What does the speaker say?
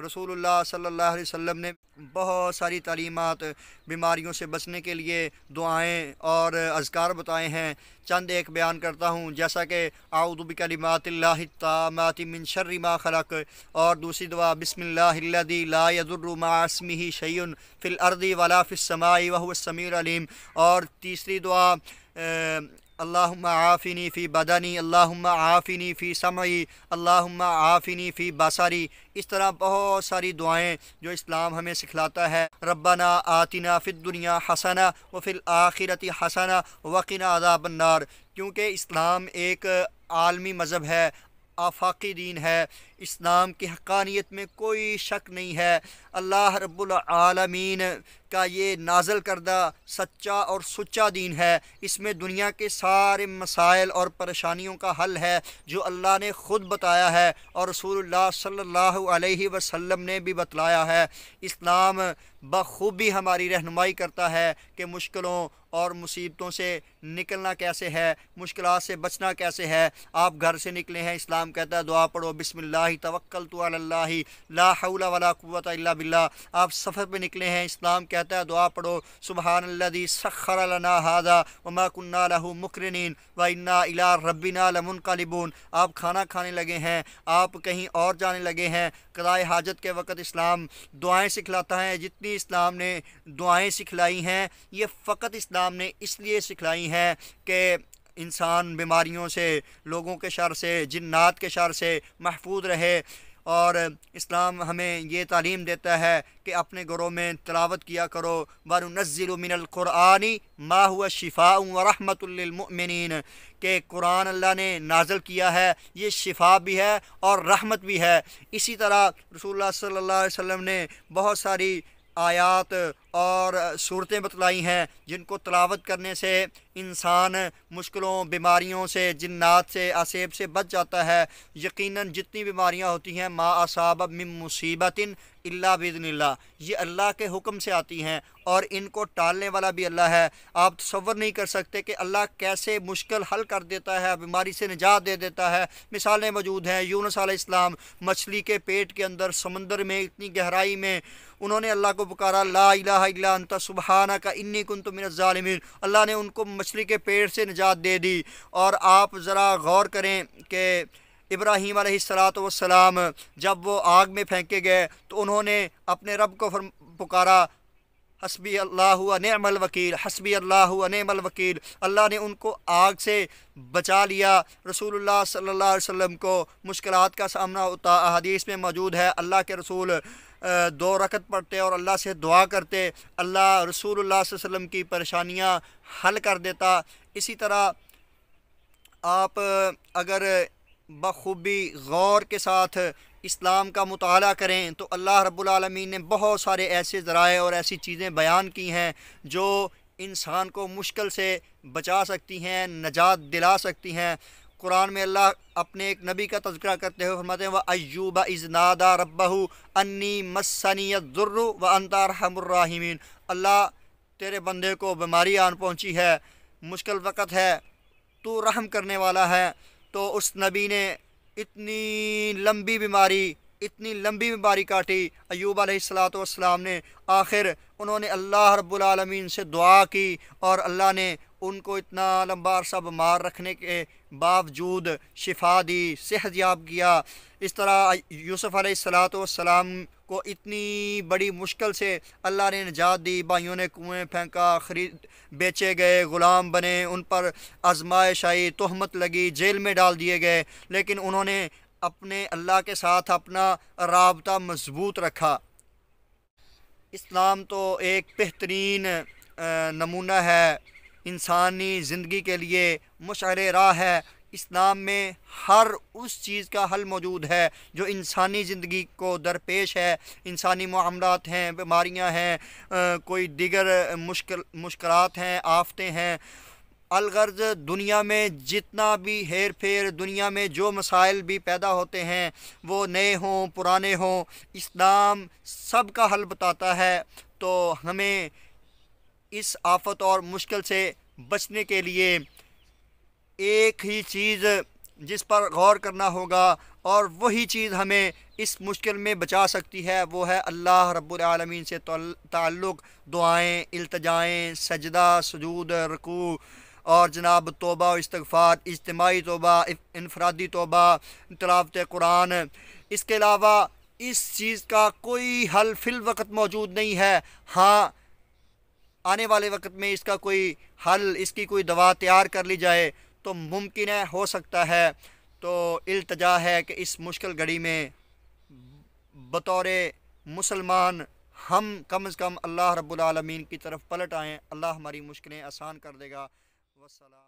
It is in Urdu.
رسول اللہ صلی اللہ علیہ وسلم نے بہت ساری تعلیمات بیماریوں سے بچنے کے لیے دعائیں اور اذکار بتائے ہیں۔ چند ایک بیان کرتا ہوں، جیسا کہ اعوذ بکلمات اللہ التامات من شر ما خلق، اور دوسری دعا بسم اللہ الذی لا یضر مع اسمہ شیء فی الارض ولا فی السماء وهو السمیع العلیم، اور تیسری دعا اللہم عافنی فی بدنی، اللہم عافنی فی سمعی، اللہم عافنی فی بصری۔ اس طرح بہت ساری دعائیں جو اسلام ہمیں سکھلاتا ہے۔ ربنا آتنا فی الدنیا حسنہ وفی الآخرۃ حسنہ وقنا عذاب النار، کیونکہ اسلام ایک عالمی مذہب ہے، آفاقی دین ہے۔ اسلام کی حقانیت میں کوئی شک نہیں ہے۔ اللہ رب العالمین کا یہ نازل کردہ سچا اور سچا دین ہے۔ اس میں دنیا کے سارے مسائل اور پریشانیوں کا حل ہے جو اللہ نے خود بتایا ہے اور رسول اللہ صلی اللہ علیہ وسلم نے بھی بتلایا ہے۔ اسلام بخوبی ہماری رہنمائی کرتا ہے کہ مشکلوں اور مصیبتوں سے نکلنا کیسے ہے، مشکلات سے بچنا کیسے ہے۔ آپ گھر سے نکلے ہیں، اسلام کہتا ہے دعا پڑھو بسم اللہ توکلت علی اللہ لا حول ولا قوت الا باللہ۔ آپ سفر پہ نکلے ہیں، اسلام کہتا ہے دعا پڑھو سبحان الذی سخر لنا ھذا وما كنا له مقرنین وانا الی ربنا لمنقلبون۔ آپ کھانا کھانے لگے ہیں، آپ کہیں اور جانے لگے ہیں، قضائے حاجت کے وقت اسلام دعائیں سکھلاتا ہے۔ جتنی اسلام نے دعائیں سکھلائی ہیں یہ فقط اسلام نے اس لیے سکھلائی ہیں کہ انسان بیماریوں سے، لوگوں کے شر سے، جنات کے شر سے محفوظ رہے۔ اور اسلام ہمیں یہ تعلیم دیتا ہے کہ اپنے گھروں میں تلاوت کیا کرو، وَنُنَزِّلُ مِنَ الْقُرْآنِ مَا هُوَ شِفَاءٌ وَرَحْمَةٌ لِّلْمُؤْمِنِينَ، کہ قرآن اللہ نے نازل کیا ہے، یہ شفا بھی ہے اور رحمت بھی ہے۔ اسی طرح رسول اللہ صلی اللہ علیہ وسلم نے بہت ساری آیات اور صورتیں بتلائی ہیں جن کو تلاوت کرنے سے انسان مشکلوں، بیماریوں سے، جنات سے، آسیب سے بچ جاتا ہے۔ یقیناً جتنی بیماریاں ہوتی ہیں ما اصاب من مصیبت الا باذن اللہ، یہ اللہ کے حکم سے آتی ہیں اور ان کو ٹالنے والا بھی اللہ ہے۔ آپ تصور نہیں کر سکتے کہ اللہ کیسے مشکل حل کر دیتا ہے، بیماری سے نجات دے دیتا ہے۔ مثالیں موجود ہیں، یونس علیہ السلام مچھلی کے پیٹ کے اندر سمندر میں اتنی گہرائی میں انہوں نے اللہ کو پکارا لا الہ الا انت سبحانک انی کنت من الظالمین، اللہ نے ان کو مچھلی کے پیٹ سے نجات دے دی۔ اور آپ ذرا غور کریں کہ ابراہیم علیہ السلام جب وہ آگ میں پھینکے گئے تو انہوں نے اپنے رب کو پکارا حسبی اللہ و نعم الوکیل، حسبی اللہ و نعم الوکیل، اللہ نے ان کو آگ سے بچا لیا۔ رسول اللہ صلی اللہ علیہ وسلم کو مشکلات کا سامنا ہوتا، احادیث میں موجود ہے اللہ کے رسول 2 رکعت پڑھتے اور اللہ سے دعا کرتے، اللہ رسول اللہ صلی اللہ علیہ وسلم کی پریشانیاں حل کر دیتا۔ اسی طرح آپ اگر بخوبی غور کے ساتھ اسلام کا مطالعہ کریں تو اللہ رب العالمین نے بہت سارے ایسے ذرائع اور ایسی چیزیں بیان کی ہیں جو انسان کو مشکل سے بچا سکتی ہیں، نجات دلا سکتی ہیں۔ قرآن میں اللہ اپنے ایک نبی کا تذکرہ کرتے ہوئے فرماتے ہیں وَأَيُّوبَ إِذْ نَادَى رَبَّهُ أَنِّي مَسَّنِيَ الضُّرُّ وَأَنْتَ أَرْحَمُ الرَّاحِمِينَ، اللہ تیرے بندے کو بیماری آن پہنچی ہے، مشکل وقت ہے، تو رحم کرنے والا ہے۔ تو اس نبی نے اتنی لمبی بیماری کاٹی، ایوب علیہ السلام نے آخر انہوں نے اللہ رب العالمین سے دعا کی اور اللہ نے ان کو اتنا لمبا عرصہ بیمار رکھنے کے باوجود شفا دی، صحت یاب کیا۔ اس طرح یوسف علیہ السلام کو اتنی بڑی مشکل سے اللہ نے نجات دی، بھائیوں نے کنویں پھینکا، بیچے گئے، غلام بنے، ان پر آزمائش آئی، تہمت لگی، جیل میں ڈال دیے گئے، لیکن انہوں نے اپنے اللہ کے ساتھ اپنا رابطہ مضبوط رکھا۔ اسلام تو ایک بہترین نمونہ ہے، انسانی زندگی کے لیے مشعل راہ ہے۔ اسلام میں ہر اس چیز کا حل موجود ہے جو انسانی زندگی کو درپیش ہے، انسانی معاملات ہیں، بیماریاں ہیں، کوئی دیگر مشکلات ہیں، آفتیں ہیں۔ الغرض دنیا میں جتنا بھی ہیر پھیر، دنیا میں جو مسائل بھی پیدا ہوتے ہیں وہ نئے ہوں پرانے ہوں، اسلام سب کا حل بتاتا ہے۔ تو ہمیں اس آفت اور مشکل سے بچنے کے لیے ایک ہی چیز جس پر غور کرنا ہوگا اور وہی چیز ہمیں اس مشکل میں بچا سکتی ہے، وہ ہے اللہ رب العالمین سے تعلق، دعائیں، التجائیں، سجدہ، سجود، رکوع، اور جناب توبہ و استغفار، اجتماعی توبہ، انفرادی توبہ، تلاوت قرآن۔ اس کے علاوہ اس چیز کا کوئی حل فی الوقت موجود نہیں ہے۔ ہاں، آنے والے وقت میں اس کا کوئی حل، اس کی کوئی دوا تیار کر لی جائے تو ممکن ہے، ہو سکتا ہے۔ تو التجا ہے کہ اس مشکل گھڑی میں بطور مسلمان ہم کم از کم اللہ رب العالمین کی طرف پلٹ آئیں، اللہ ہماری مشکلیں آسان کر دے گا۔ والسلام۔